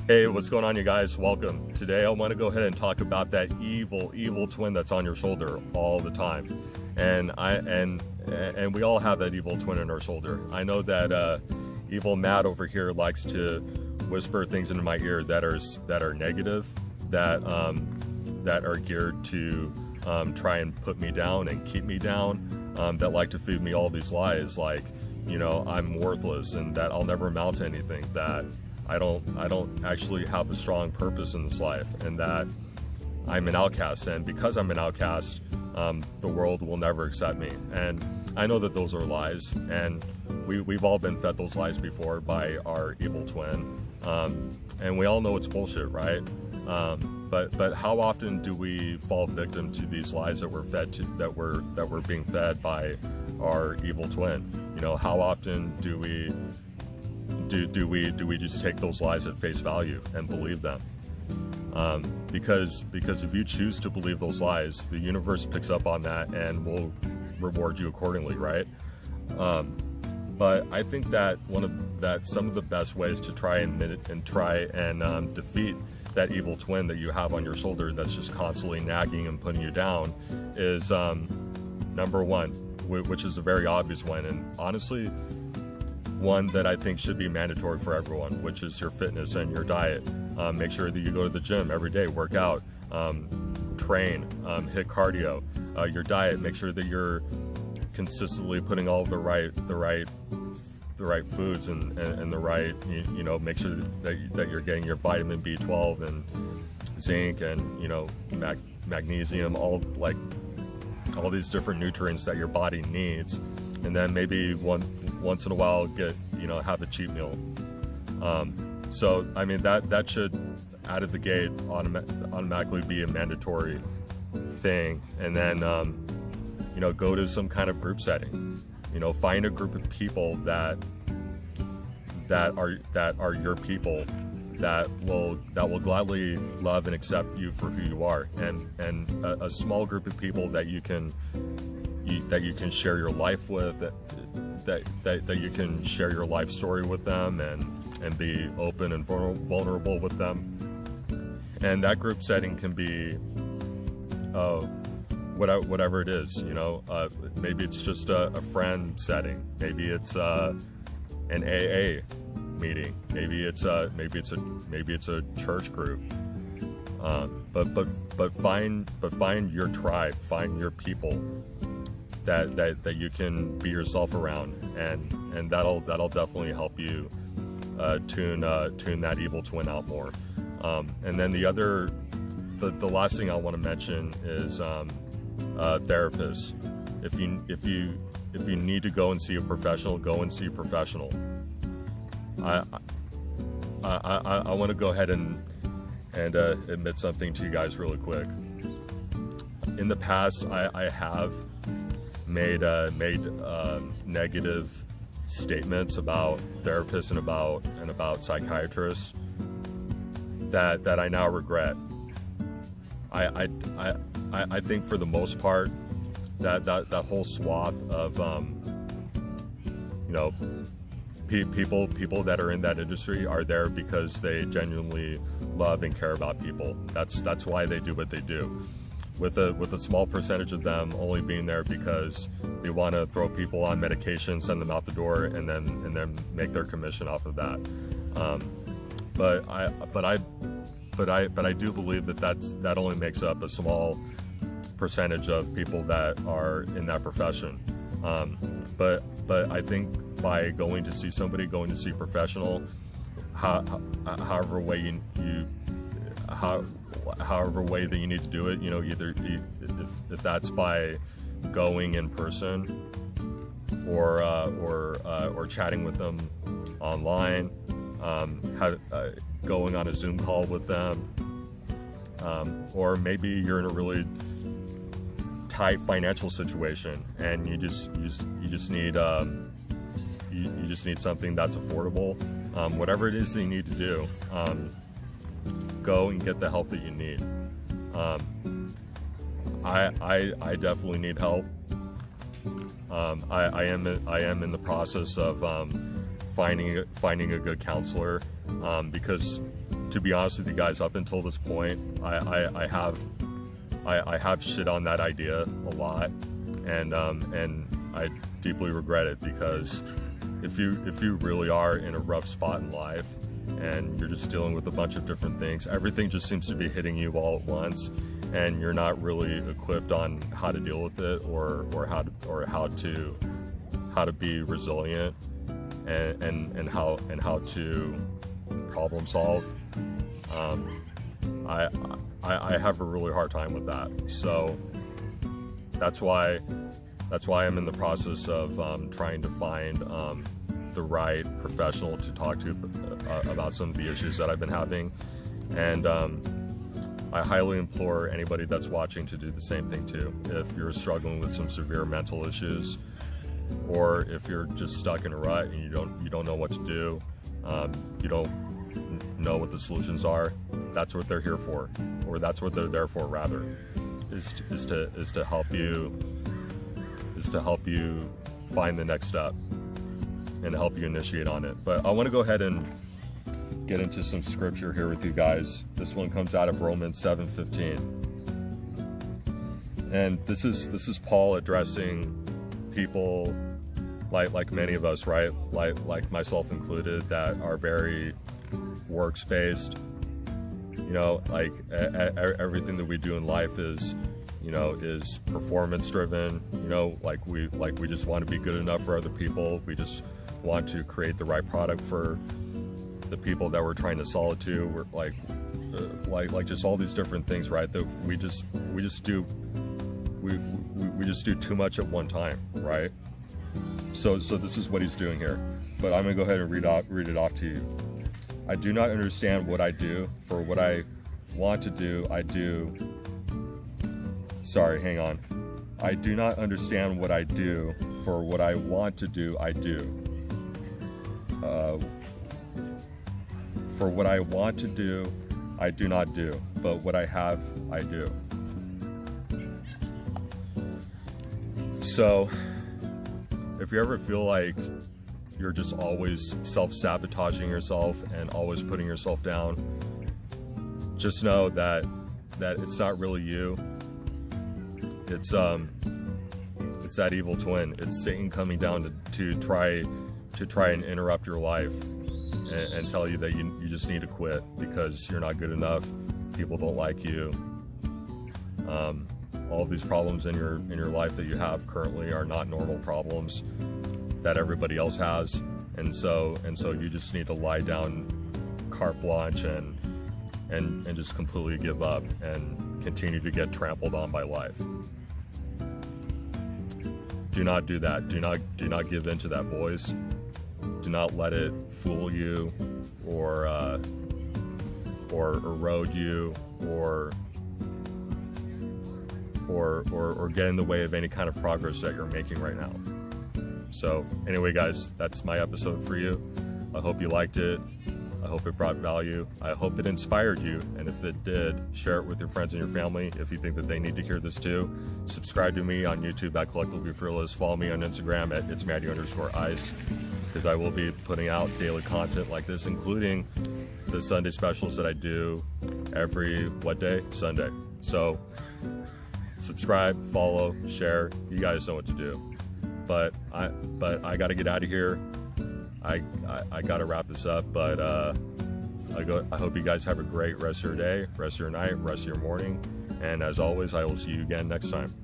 Hey, what's going on, you guys? Welcome. Today I want to go ahead and talk about that evil twin that's on your shoulder all the time. And we all have that evil twin on our shoulder. I know that evil Matt over here likes to whisper things into my ear that are negative, that are geared to try and put me down and keep me down, that like to feed me all these lies, like, you know, I'm worthless and that I'll never amount to anything, that I don't actually have a strong purpose in this life, and that I'm an outcast, and because I'm an outcast, the world will never accept me. And I know that those are lies, and we've all been fed those lies before by our evil twin, and we all know it's bullshit, right? But how often do we fall victim to these lies that we're fed to, that we're being fed by our evil twin? You know, how often do we just take those lies at face value and believe them? Because if you choose to believe those lies, the universe picks up on that and will reward you accordingly, right? But I think that some of the best ways to try and defeat that evil twin that you have on your shoulder that's just constantly nagging and putting you down is number one, which is a very obvious one, and honestly one that I think should be mandatory for everyone, which is your fitness and your diet. Make sure that you go to the gym every day, work out, train, hit cardio. Your diet, make sure that you're consistently putting all of the right foods and the right, you know, make sure that you're getting your vitamin B12 and zinc and, you know, magnesium, all these different nutrients that your body needs. And then maybe once in a while have a cheat meal. So I mean that should out of the gate automatically be a mandatory thing. And then go to some kind of group setting. You know, find a group of people that are your people, that will gladly love and accept you for who you are, and a small group of people that you can share your life with, that you can share your life story with them and be open and vulnerable with them. And that group setting can be whatever it is, you know. Maybe it's just a friend setting, maybe it's an AA meeting, maybe it's a church group. But find your tribe, find your people that you can be yourself around, and that'll definitely help you tune that evil twin out more. And then the last thing I want to mention is therapists. If you need to go and see a professional, go and see a professional. I want to go ahead and admit something to you guys really quick. In the past, I have made negative statements about therapists and about psychiatrists that I now regret. I think for the most part that whole swath of people that are in that industry are there because they genuinely love and care about people. That's why they do what they do. With a small percentage of them only being there because they want to throw people on medication, send them out the door, and then make their commission off of that. But I do believe that only makes up a small percentage of people that are in that profession. But I think by going to see somebody, going to see a professional, however way that you need to do it, you know, either if that's by going in person or chatting with them online, going on a Zoom call with them, or maybe you're in a really tight financial situation and you just need something that's affordable. Whatever it is that you need to do, go and get the help that you need. I definitely need help. I am in the process of finding a good counselor, because to be honest with you guys, up until this point, I have shit on that idea a lot, and I deeply regret it, because if you really are in a rough spot in life and you're just dealing with a bunch of different things, everything just seems to be hitting you all at once, and you're not really equipped on how to deal with it, or how to be resilient, and how to problem solve. I have a really hard time with that. So that's why I'm in the process of trying to find the right professional to talk to about some of the issues that I've been having. And I highly implore anybody that's watching to do the same thing too. If you're struggling with some severe mental issues, or if you're just stuck in a rut and you don't know what to do, you don't know what the solutions are, that's what they're here for, or that's what they're there for rather, is to help you find the next step and help you initiate on it. But I want to go ahead and get into some scripture here with you guys. This one comes out of Romans 7:15, and this is Paul addressing people like many of us, right? Like myself included, that are very works-based. You know, like everything that we do in life is performance driven. You know, like we just want to be good enough for other people. We just want to create the right product for the people that we're trying to sell it to. We're like just all these different things, right? That we just do too much at one time, right? So this is what he's doing here. But I'm gonna go ahead and read it off to you. I do not understand what I do, for what I want to do, I do. Sorry, hang on. I do not understand what I do, for what I want to do, I do. For what I want to do, I do not do, but what I have, I do. So, if you ever feel like you're just always self-sabotaging yourself and always putting yourself down, just know that it's not really you. It's that evil twin. It's Satan coming down to try and interrupt your life and tell you that you just need to quit because you're not good enough. People don't like you. All of these problems in your life that you have currently are not normal problems that everybody else has, and so you just need to lie down carte blanche and just completely give up and continue to get trampled on by life. Do not do that. Do not give in to that voice. Do not let it fool you or erode you or get in the way of any kind of progress that you're making right now. So anyway, guys, that's my episode for you. I hope you liked it. I hope it brought value. I hope it inspired you. And if it did, share it with your friends and your family if you think that they need to hear this too. Subscribe to me on YouTube at Collectively Fearless. Follow me on Instagram at itsmatty_ice, because I will be putting out daily content like this, including the Sunday specials that I do every, what day? Sunday. So subscribe, follow, share. You guys know what to do. But I got to get out of here. I got to wrap this up. But I hope you guys have a great rest of your day, rest of your night, rest of your morning. And as always, I will see you again next time.